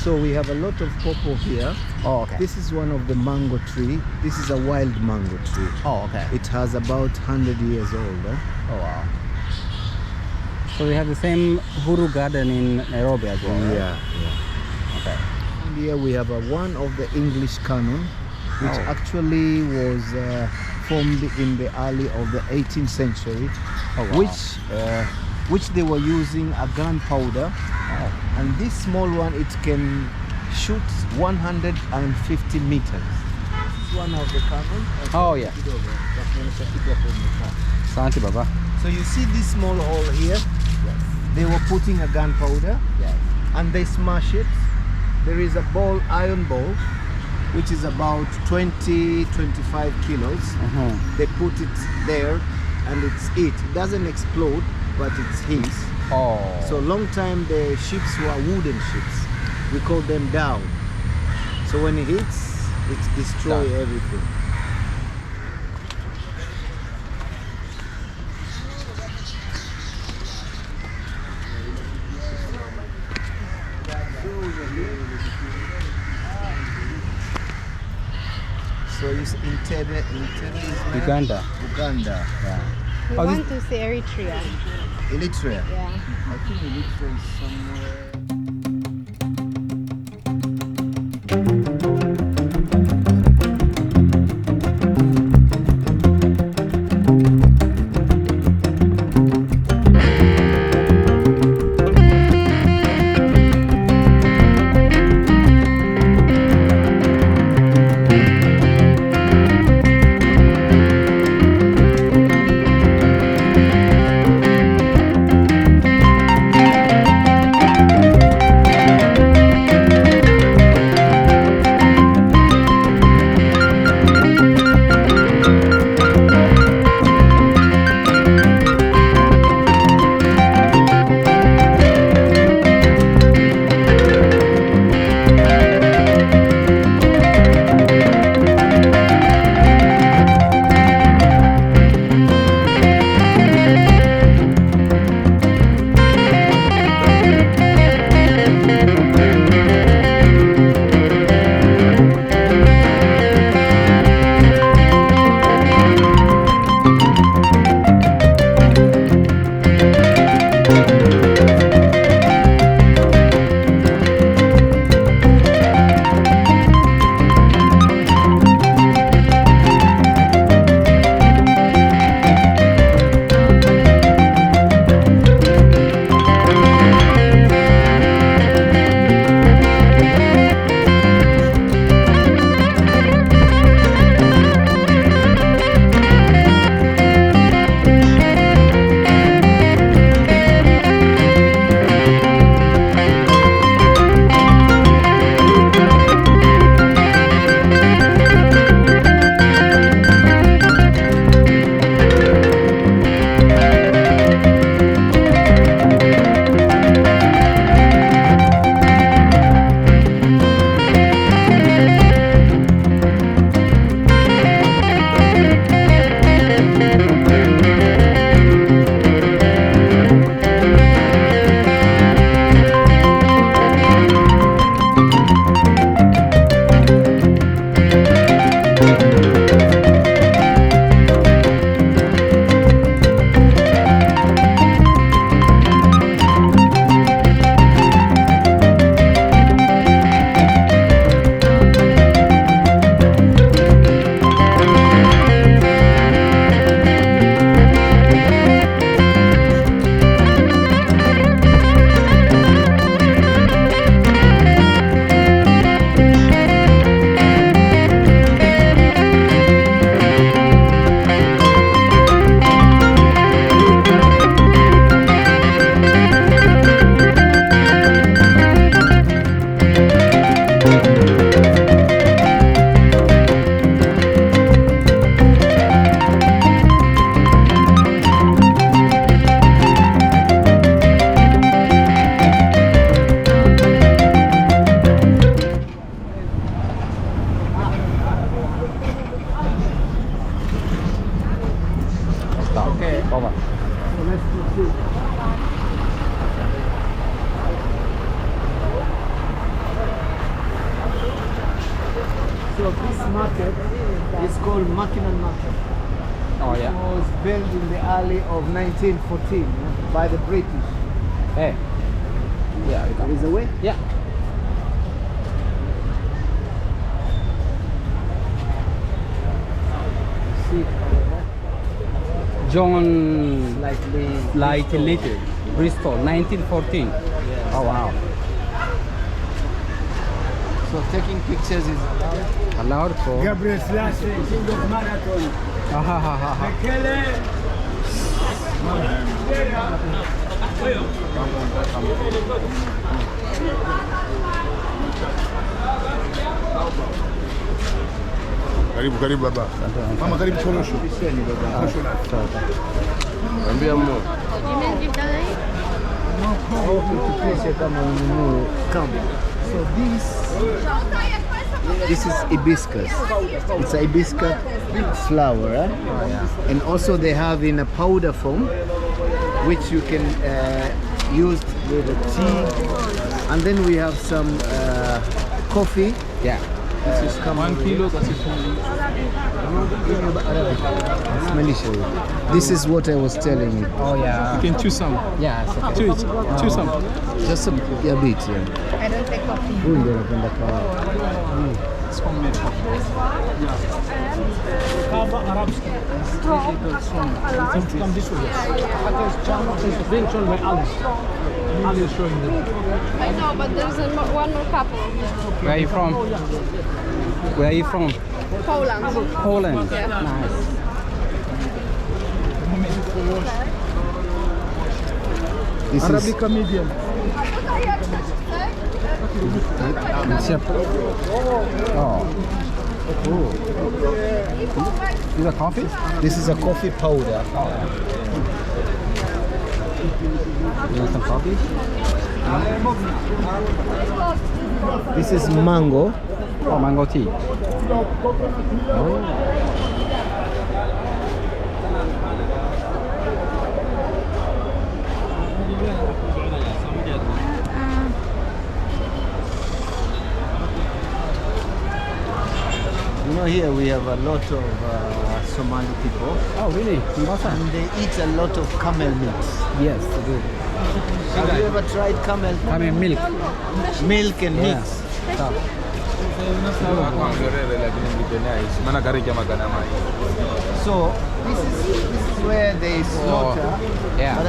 So we have a lot of pawpaw here. Oh, okay. This is one of the mango tree. This is a wild mango tree. Oh, okay. It has about 100 years old. Oh, wow. So we have the same Huru garden in Nairobi as well, right? Yeah. Okay. And here we have one of the English cannon, which actually was formed in the early of the 18th century, which they were using a gunpowder. And this small one, it can shoot 150 meters. This is one of the cannon. Oh, yeah. Santi Baba. So you see this small hole here? Yes. They were putting a gunpowder, Yes. and they smash it. There is a ball, iron ball, which is about 20-25 kilos. They put it there, and it doesn't explode, but it's hits. Oh. So long time the ships were wooden ships. We call them down. So when it hits, it destroys everything. So it's Inter Uganda. Uganda. Yeah. We want to see Eritrea. Eritrea. Yeah. I think Eritrea is somewhere. of this market is called Makinan Market. Oh It yeah. was built in the early of 1914 by the British. Hey. Yeah. We There come. is a way. Yeah. See, John slightly Little, Bristol, 1914. Yes. Oh wow. So taking pictures is allowed. Allowed for. Gabriel Selassie, king of marathon. Ha ha ha ha. Karibu karibu baba. Mama karibu korosho. Pisheni baba. Korosho na. Ambia mo. Tupishe kama ununue kambi. So this is hibiscus. It's a hibiscus flower, eh? Oh yeah. And also they have in a powder form, which you can use with a tea. And then we have some coffee. Yeah. This is 1 kilo. This is what I was telling you. Oh yeah. You can choose some. Yeah. It's okay. Choose some. Just a bit, yeah. I don't take coffee. Huyu ndio anapenda kahawa. It's homemade coffee. Arabs. Come this way. Being shown by Ali. Ali is showing them. I know, but there's one more couple. Where are you from? Where are you from? Poland. Poland. Yeah. Nice. This is Arabica medium. Oh. Is that coffee? this is a coffee powder. You want some coffee? This is mango. Oh, mango tea. You know, here we have a lot of Somali people, Oh, really? Mombasa? and they eat a lot of camel meat. Yes, I do. Have you ever tried camel I mean milk. milk and Yeah. meat? Stop. So this is where they slaughter. Yeah. But